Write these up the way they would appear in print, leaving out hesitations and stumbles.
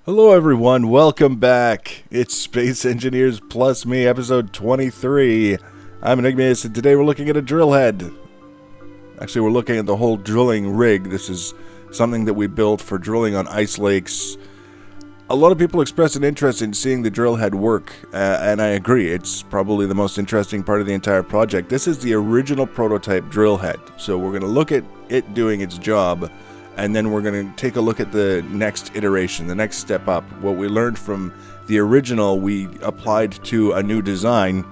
Hello everyone, welcome back. It's Space Engineers Plus Me, episode 23. I'm Enigmaeus, and today we're looking at a drill head. Actually, we're looking at the whole drilling rig. This is something that we built for drilling on ice lakes. A lot of people express an interest in seeing the drill head work, and I agree. It's probably the most interesting part of the entire project. This is the original prototype drill head, so we're going to look at it doing its job. And then we're going to take a look at the next iteration, the next step up. What we learned from the original, we applied to a new design.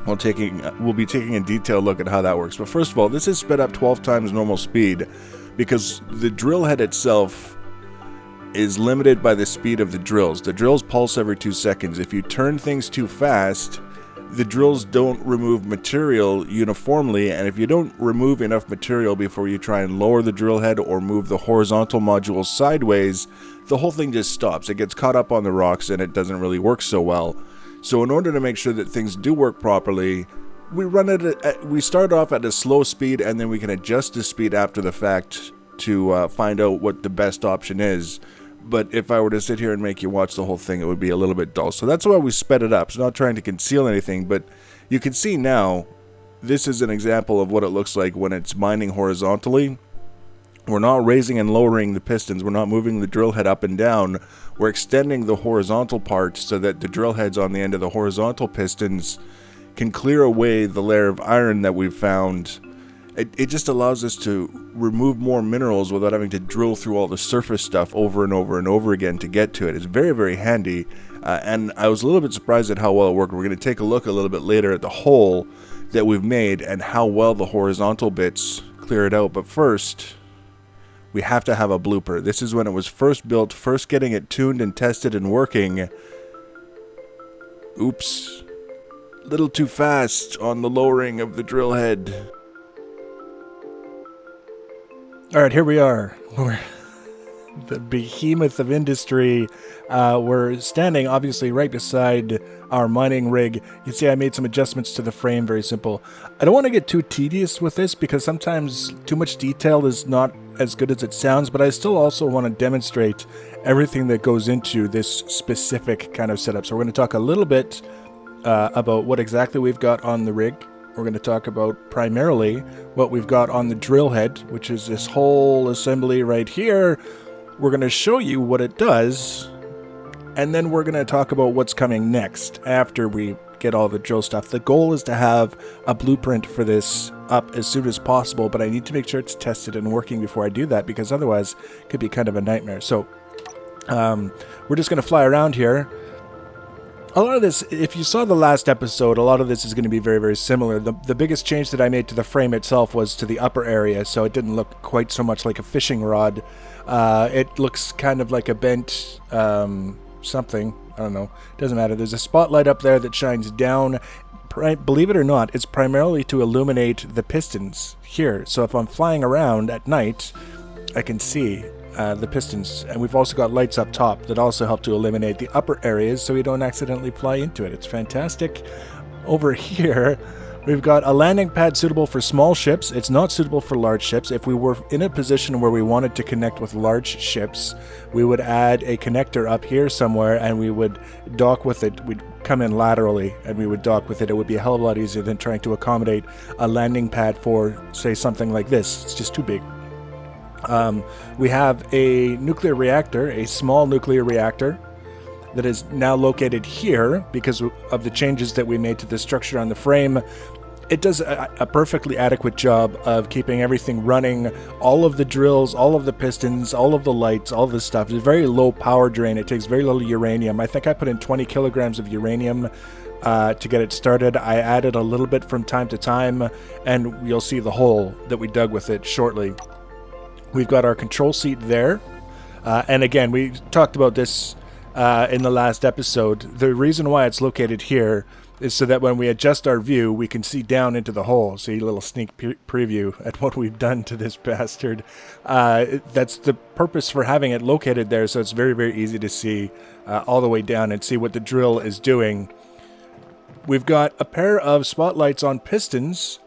We'll be taking a detailed look at how that works. But first of all, this is sped up 12 times normal speed because the drill head itself is limited by the speed of the drills. The drills pulse every 2 seconds. If you turn things too fast, the drills don't remove material uniformly, and if you don't remove enough material before you try and lower the drill head or move the horizontal module sideways, the whole thing just stops. It gets caught up on the rocks and it doesn't really work so well. So in order to make sure that things do work properly, we start off at a slow speed, and then we can adjust the speed after the fact to find out what the best option is. But if I were to sit here and make you watch the whole thing, it would be a little bit dull. So that's why we sped it up. It's not trying to conceal anything, but you can see now, this is an example of what it looks like when it's mining horizontally. We're not raising and lowering the pistons. We're not moving the drill head up and down. We're extending the horizontal part so that the drill heads on the end of the horizontal pistons can clear away the layer of iron that we've found. It just allows us to remove more minerals without having to drill through all the surface stuff over and over and over again to get to it. It's very, very handy, and I was a little bit surprised at how well it worked. We're going to take a look a little bit later at the hole that we've made and how well the horizontal bits clear it out. But first, we have to have a blooper. This is when it was first built, first getting it tuned and tested and working. Oops. A little too fast on the lowering of the drill head. All right, here we are. We're the behemoth of industry. We're standing, obviously, right beside our mining rig. You can see I made some adjustments to the frame, very simple. I don't want to get too tedious with this because sometimes too much detail is not as good as it sounds, but I still also want to demonstrate everything that goes into this specific kind of setup. So we're going to talk a little bit about what exactly we've got on the rig. We're going to talk about primarily what we've got on the drill head, which is this whole assembly right here. We're going to show you what it does, and then we're going to talk about what's coming next after we get all the drill stuff. The goal is to have a blueprint for this up as soon as possible, but I need to make sure it's tested and working before I do that, because otherwise it could be kind of a nightmare. So we're just going to fly around here. A lot of this, if you saw the last episode, a lot of this is going to be very, very similar. The biggest change that I made to the frame itself was to the upper area, so it didn't look quite so much like a fishing rod. It looks kind of like a bent something. I don't know. Doesn't matter. There's a spotlight up there that shines down. Believe it or not, it's primarily to illuminate the pistons here. So if I'm flying around at night, I can see the pistons, and we've also got lights up top that also help to eliminate the upper areas so we don't accidentally fly into it. It's fantastic. Over here we've got a landing pad suitable for small ships. It's not suitable for large ships. If we were in a position where we wanted to connect with large ships, we would add a connector up here somewhere and we would dock with it. We'd come in laterally and we would dock with it. It would be a hell of a lot easier than trying to accommodate a landing pad for, say, something like this. It's just too big. We have a nuclear reactor, a small nuclear reactor, that is now located here because of the changes that we made to the structure on the frame. It does a perfectly adequate job of keeping everything running, all of the drills, all of the pistons, all of the lights, all of the stuff. It's a very low power drain. It takes very little uranium. I think I put in 20 kilograms of uranium to get it started. I added a little bit from time to time, and you'll see the hole that we dug with it shortly. We've got our control seat there. And again, we talked about this in the last episode. The reason why it's located here is so that when we adjust our view, we can see down into the hole. See a little sneak preview at what we've done to this bastard. That's the purpose for having it located there, so it's very, very easy to see all the way down and see what the drill is doing. We've got a pair of spotlights on pistons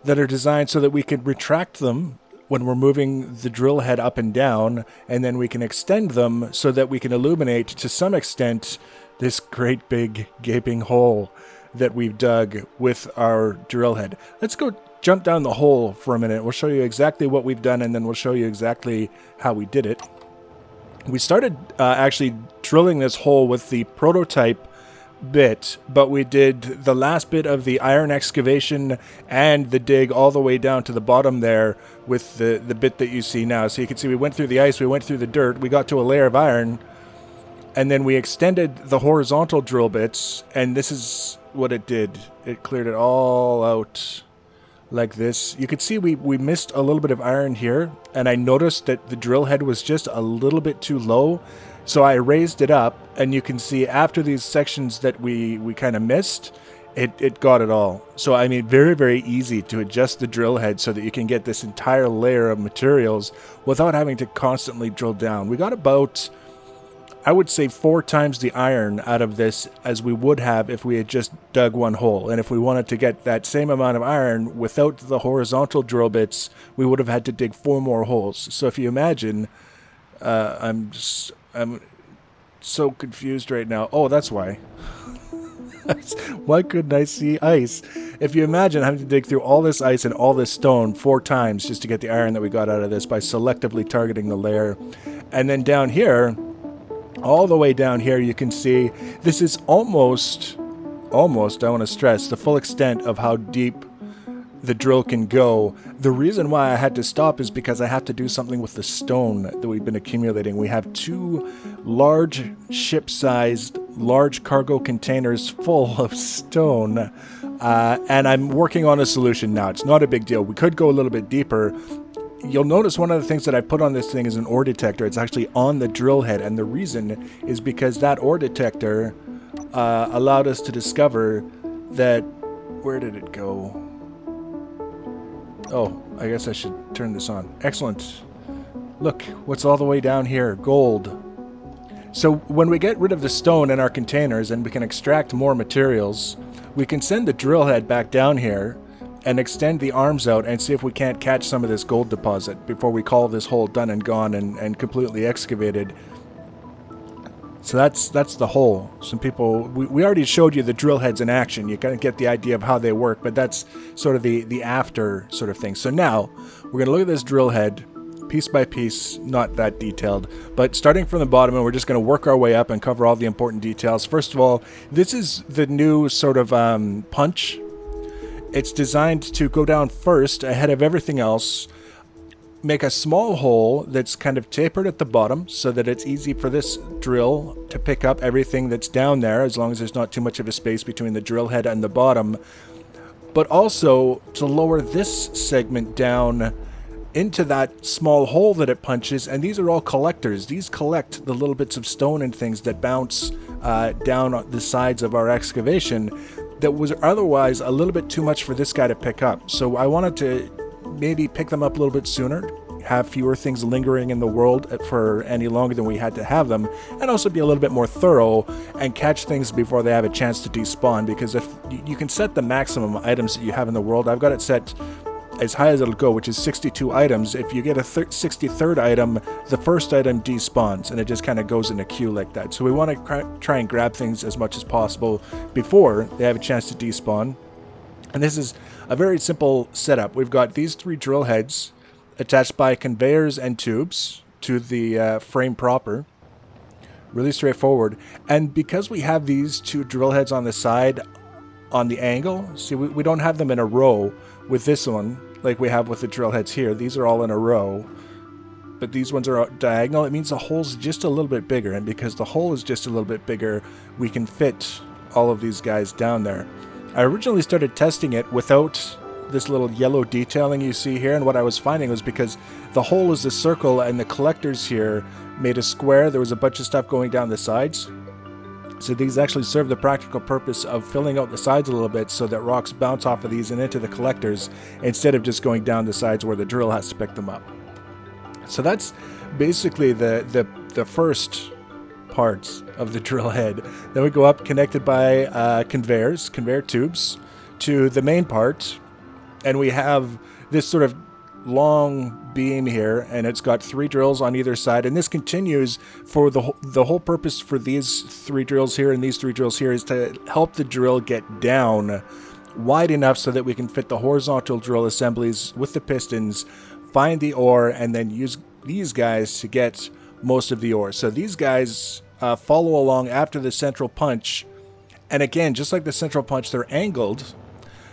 that are designed so that we can retract them when we're moving the drill head up and down, and then we can extend them so that we can illuminate, to some extent, this great big gaping hole that we've dug with our drill head. Let's go jump down the hole for a minute. We'll show you exactly what we've done, and then we'll show you exactly how we did it. We started actually drilling this hole with the prototype bit, but we did the last bit of the iron excavation and the dig all the way down to the bottom there with the bit that you see now. So you can see we went through the ice, we went through the dirt, we got to a layer of iron, and then we extended the horizontal drill bits, and this is what it did. It cleared it all out like this. You could see we missed a little bit of iron here, and I noticed that the drill head was just a little bit too low. So I raised it up, and you can see after these sections that we kind of missed, it got it all. So, I mean, very, very easy to adjust the drill head so that you can get this entire layer of materials without having to constantly drill down. We got about, I would say, 4 times the iron out of this as we would have if we had just dug one hole. And if we wanted to get that same amount of iron without the horizontal drill bits, we would have had to dig 4 more holes. So if you imagine, I'm so confused right now. Oh, that's why. Why couldn't I see ice? If you imagine having to dig through all this ice and all this stone 4 times just to get the iron that we got out of this by selectively targeting the layer. And then down here, all the way down here, you can see this is almost, I want to stress, the full extent of how deep the drill can go. The reason why I had to stop is because I have to do something with the stone that we've been accumulating. We have 2 large ship-sized, large cargo containers full of stone, and I'm working on a solution now. It's not a big deal. We could go a little bit deeper. You'll notice one of the things that I put on this thing is an ore detector. It's actually on the drill head, and the reason is because that ore detector allowed us to discover that... Where did it go? Oh, I guess I should turn this on. Excellent. Look, what's all the way down here? Gold. So when we get rid of the stone in our containers and we can extract more materials, we can send the drill head back down here and extend the arms out and see if we can't catch some of this gold deposit before we call this hole done and gone and completely excavated. So that's the hole. Some people, we already showed you the drill heads in action. You kind of get the idea of how they work, but that's sort of the after sort of thing. So now we're going to look at this drill head piece by piece, not that detailed, but starting from the bottom, and we're just going to work our way up and cover all the important details. First of all, this is the new sort of punch. It's designed to go down first ahead of everything else. Make a small hole that's kind of tapered at the bottom so that it's easy for this drill to pick up everything that's down there, as long as there's not too much of a space between the drill head and the bottom. But also to lower this segment down into that small hole that it punches, and these are all collectors. These collect the little bits of stone and things that bounce down the sides of our excavation that was otherwise a little bit too much for this guy to pick up. So I wanted to maybe pick them up a little bit sooner, have fewer things lingering in the world for any longer than we had to have them, and also be a little bit more thorough and catch things before they have a chance to despawn, because if you can set the maximum items that you have in the world. I've got it set as high as it'll go, which is 62 items. If you get a 63rd item, the first item despawns, and it just kind of goes in a queue like that. So we want to try and grab things as much as possible before they have a chance to despawn. And this is a very simple setup. We've got these 3 drill heads attached by conveyors and tubes to the frame proper. Really straightforward. And because we have these 2 drill heads on the side on the angle, see, we don't have them in a row with this one like we have with the drill heads here. These are all in a row, but these ones are diagonal. It means the hole's just a little bit bigger, and because the hole is just a little bit bigger, we can fit all of these guys down there. I originally started testing it without this little yellow detailing you see here, and what I was finding was because the hole is a circle and the collectors here made a square, there was a bunch of stuff going down the sides. So these actually serve the practical purpose of filling out the sides a little bit so that rocks bounce off of these and into the collectors instead of just going down the sides where the drill has to pick them up. So that's basically the first parts of the drill head. Then we go up connected by conveyor tubes to the main part, and we have this sort of long beam here, and it's got 3 drills on either side, and this continues for the whole purpose for these 3 drills here and these 3 drills here is to help the drill get down wide enough so that we can fit the horizontal drill assemblies with the pistons, find the ore, and then use these guys to get most of the ore. So these guys follow along after the central punch, and again, just like the central punch, they're angled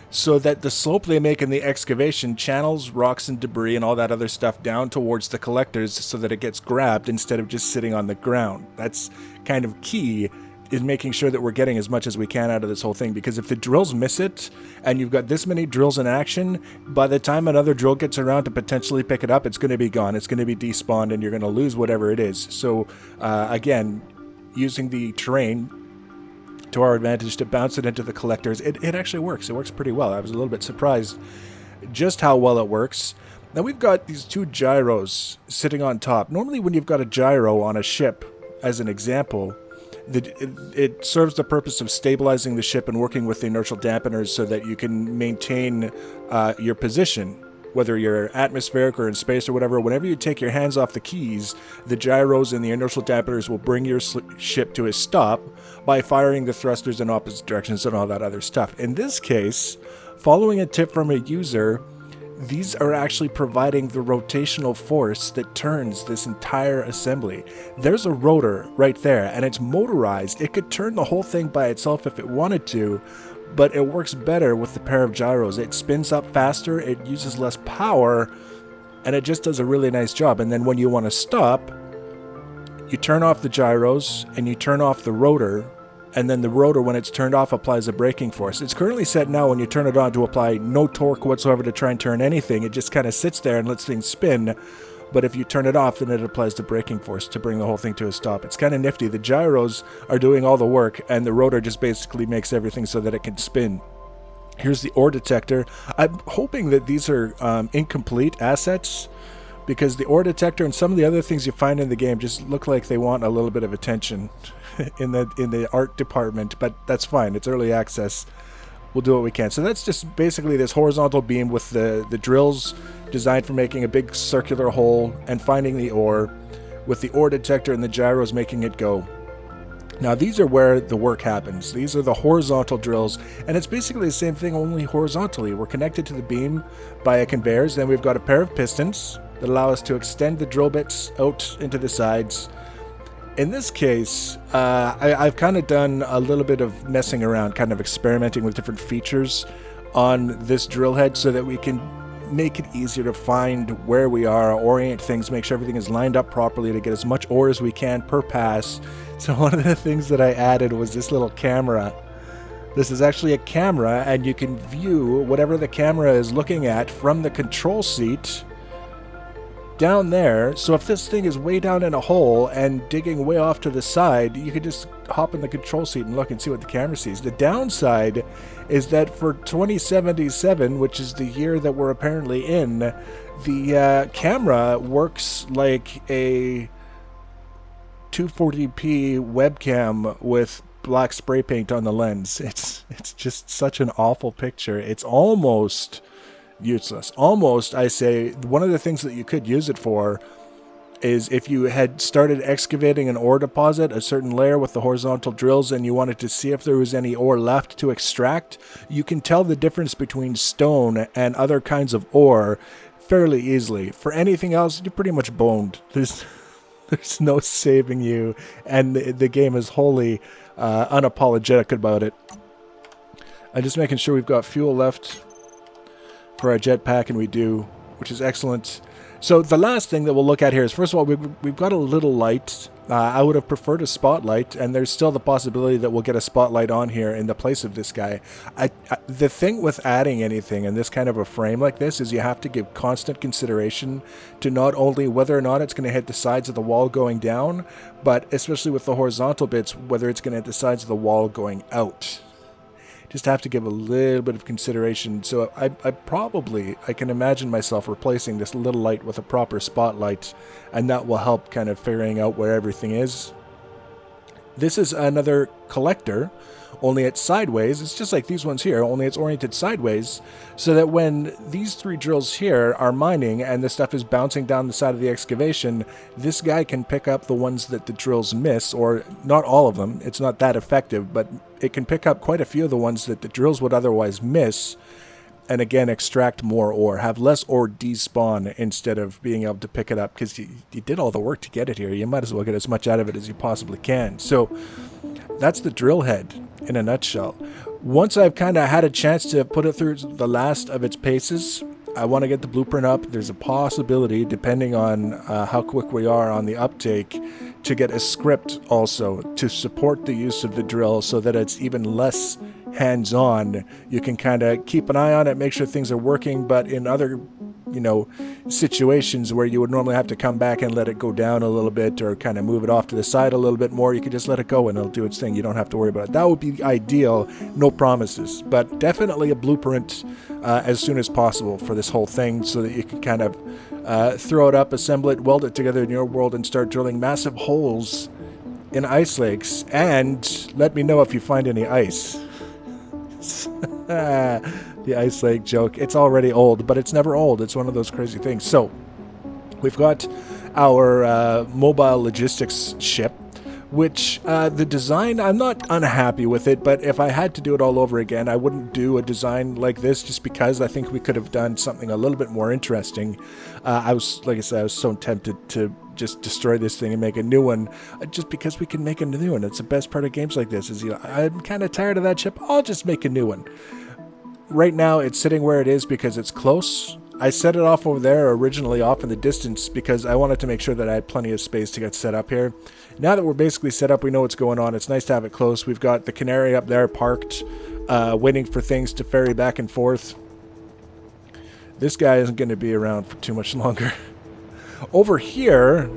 so that the slope they make in the excavation channels rocks and debris and all that other stuff down towards the collectors so that it gets grabbed instead of just sitting on the ground. That's kind of key, is making sure that we're getting as much as we can out of this whole thing, because if the drills miss it and you've got this many drills in action, by the time another drill gets around to potentially pick it up, it's going to be gone. It's going to be despawned and you're going to lose whatever it is. So again, using the terrain to our advantage to bounce it into the collectors, it actually works. It works pretty well. I was a little bit surprised just how well it works. Now we've got these 2 gyros sitting on top. Normally when you've got a gyro on a ship, as an example, it serves the purpose of stabilizing the ship and working with the inertial dampeners so that you can maintain your position, whether you're atmospheric or in space or whatever. Whenever you take your hands off the keys, the gyros and the inertial dampeners will bring your ship to a stop by firing the thrusters in opposite directions and all that other stuff. In this case, following a tip from a user, these are actually providing the rotational force that turns this entire assembly. There's a rotor right there, and it's motorized. It could turn the whole thing by itself if it wanted to, but it works better with the pair of gyros. It spins up faster, it uses less power, and it just does a really nice job. And then when you want to stop, you turn off the gyros and you turn off the rotor, and then the rotor, when it's turned off, applies a braking force. It's currently set now when you turn it on to apply no torque whatsoever to try and turn anything. It just kind of sits there and lets things spin. But if you turn it off, then it applies the braking force to bring the whole thing to a stop. It's kind of nifty. The gyros are doing all the work, and the rotor just basically makes everything so that it can spin. Here's the ore detector. I'm hoping that these are incomplete assets, because the ore detector and some of the other things you find in the game just look like they want a little bit of attention in the art department, but that's fine. It's early access. We'll do what we can. So that's just basically this horizontal beam with the drills designed for making a big circular hole and finding the ore, with the ore detector and the gyros making it go. Now these are where the work happens. These are the horizontal drills, and it's basically the same thing, only horizontally. We're connected to the beam by a conveyors. Then we've got a pair of pistons that allow us to extend the drill bits out into the sides. In this case, I've kind of done a little bit of messing around, kind of experimenting with different features on this drill head so that we can make it easier to find where we are, orient things, make sure everything is lined up properly to get as much ore as we can per pass. So one of the things that I added was this little camera. This is actually a camera, and you can view whatever the camera is looking at from the control seat down there. So if this thing is way down in a hole and digging way off to the side, you could just hop in the control seat and look and see what the camera sees. The downside is that for 2077, which is the year that we're apparently in, the camera works like a 240p webcam with black spray paint on the lens. It's just such an awful picture. It's almost useless. Almost, I say. One of the things that you could use it for is if you had started excavating an ore deposit, a certain layer with the horizontal drills, and you wanted to see if there was any ore left to extract, you can tell the difference between stone and other kinds of ore fairly easily. For anything else, you're pretty much boned. There's no saving you, and the game is wholly unapologetic about it. I'm just making sure we've got fuel left for our jetpack, and we do, which is excellent. So the last thing that we'll look at here is, first of all, we've got a little light. I would have preferred a spotlight, and there's still the possibility that we'll get a spotlight on here in the place of this guy. The thing with adding anything in this kind of a frame like this is you have to give constant consideration to not only whether or not it's going to hit the sides of the wall going down, but especially with the horizontal bits, whether it's going to hit the sides of the wall going out. Just have to give a little bit of consideration. So I can imagine myself replacing this little light with a proper spotlight, and that will help kind of figuring out where everything is. This is another collector, only it's sideways. It's just like these ones here, only it's oriented sideways, so that when these 3 drills here are mining and the stuff is bouncing down the side of the excavation, this guy can pick up the ones that the drills miss, or not all of them. It's not that effective, but it can pick up quite a few of the ones that the drills would otherwise miss, and again, extract more ore, have less ore despawn instead of being able to pick it up, because you did all the work to get it here. You might as well get as much out of it as you possibly can. So that's the drill head in a nutshell. Once I've kind of had a chance to put it through the last of its paces, I want to get the blueprint up. There's a possibility, depending on how quick we are on the uptake, to get a script also to support the use of the drill so that it's even less hands-on. You can kind of keep an eye on it, make sure things are working, but in other situations where you would normally have to come back and let it go down a little bit or kind of move it off to the side a little bit more, you could just let it go and it'll do its thing. You don't have to worry about it. That would be ideal. No promises, but definitely a blueprint as soon as possible for this whole thing, so that you can kind of throw it up, assemble it, weld it together in your world, and start drilling massive holes in ice lakes. And let me know if you find any ice. The ice lake joke. It's already old, but it's never old. It's one of those crazy things. So we've got our mobile logistics ship, which the design, I'm not unhappy with it, but if I had to do it all over again, I wouldn't do a design like this, just because I think we could have done something a little bit more interesting. I was so tempted to just destroy this thing and make a new one, just because we can make a new one. It's the best part of games like this, is I'm kind of tired of that ship. I'll just make a new one. Right now, it's sitting where it is because it's close. I set it off over there, originally off in the distance, because I wanted to make sure that I had plenty of space to get set up here. Now that we're basically set up, we know what's going on. It's nice to have it close. We've got the Canary up there parked, waiting for things to ferry back and forth. This guy isn't going to be around for too much longer. Over here,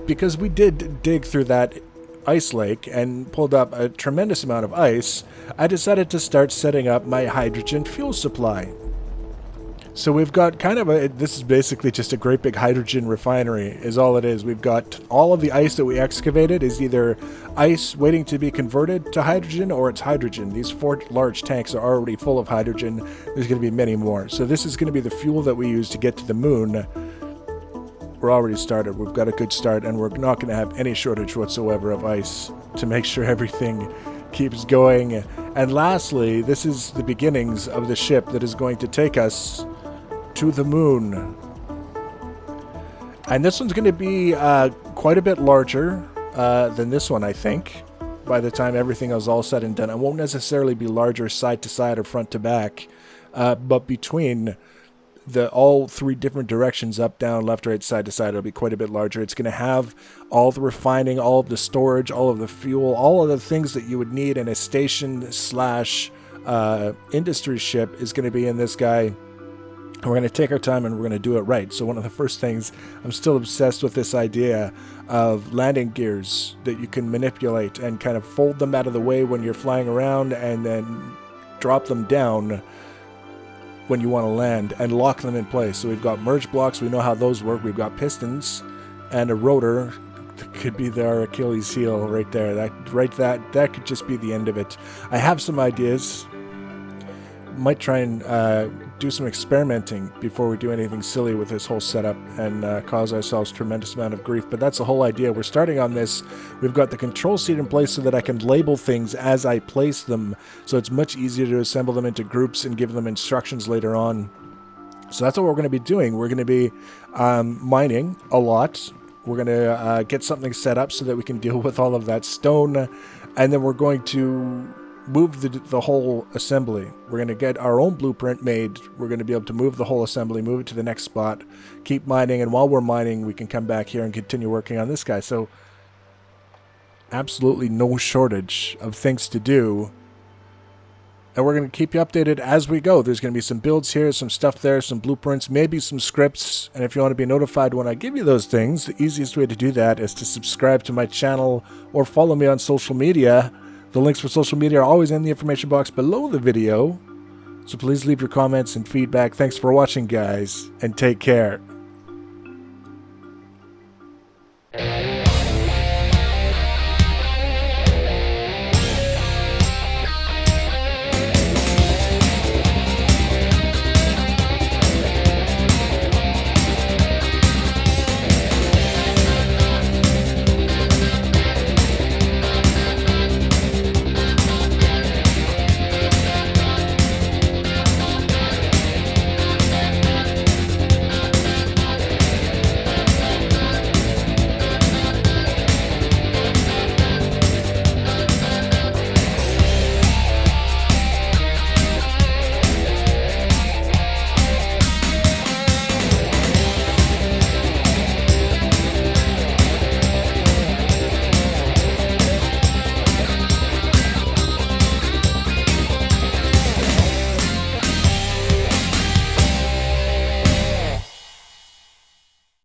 because we did dig through that ice lake and pulled up a tremendous amount of ice, I decided to start setting up my hydrogen fuel supply. So we've got kind of this is basically just a great big hydrogen refinery is all it is. We've got all of the ice that we excavated is either ice waiting to be converted to hydrogen, or it's hydrogen. These 4 large tanks are already full of hydrogen. There's going to be many more. So this is going to be the fuel that we use to get to the moon. We're already started. We've got a good start, and we're not going to have any shortage whatsoever of ice to make sure everything keeps going. And lastly, this is the beginnings of the ship that is going to take us to the moon. And this one's going to be quite a bit larger than this one, I think, by the time everything is all said and done. It won't necessarily be larger side to side or front to back, but between all 3 different directions, up, down, left, right, side to side, it'll be quite a bit larger. It's going to have all the refining, all of the storage, all of the fuel, all of the things that you would need in a station / industry ship is going to be in this guy. We're going to take our time and we're going to do it right. So one of the first things, I'm still obsessed with this idea of landing gears that you can manipulate and kind of fold them out of the way when you're flying around, and then drop them down when you want to land and lock them in place. So we've got merge blocks. We know how those work. We've got pistons and a rotor. That could be our Achilles heel right there. That could just be the end of it. I have some ideas. Might try and do some experimenting before we do anything silly with this whole setup and cause ourselves a tremendous amount of grief. But that's the whole idea. We're starting on this. We've got the control seat in place so that I can label things as I place them. So it's much easier to assemble them into groups and give them instructions later on. So that's what we're going to be doing. We're going to be mining a lot. We're going to get something set up so that we can deal with all of that stone. And then we're going to move the whole assembly. We're going to get our own blueprint made. We're going to be able to move the whole assembly, move it to the next spot, keep mining, and while we're mining, we can come back here and continue working on this guy. So absolutely no shortage of things to do. And we're going to keep you updated as we go. There's going to be some builds here, some stuff there, some blueprints, maybe some scripts. And if you want to be notified when I give you those things, the easiest way to do that is to subscribe to my channel or follow me on social media. The links for social media are always in the information box below the video. So please leave your comments and feedback. Thanks for watching, guys, and take care.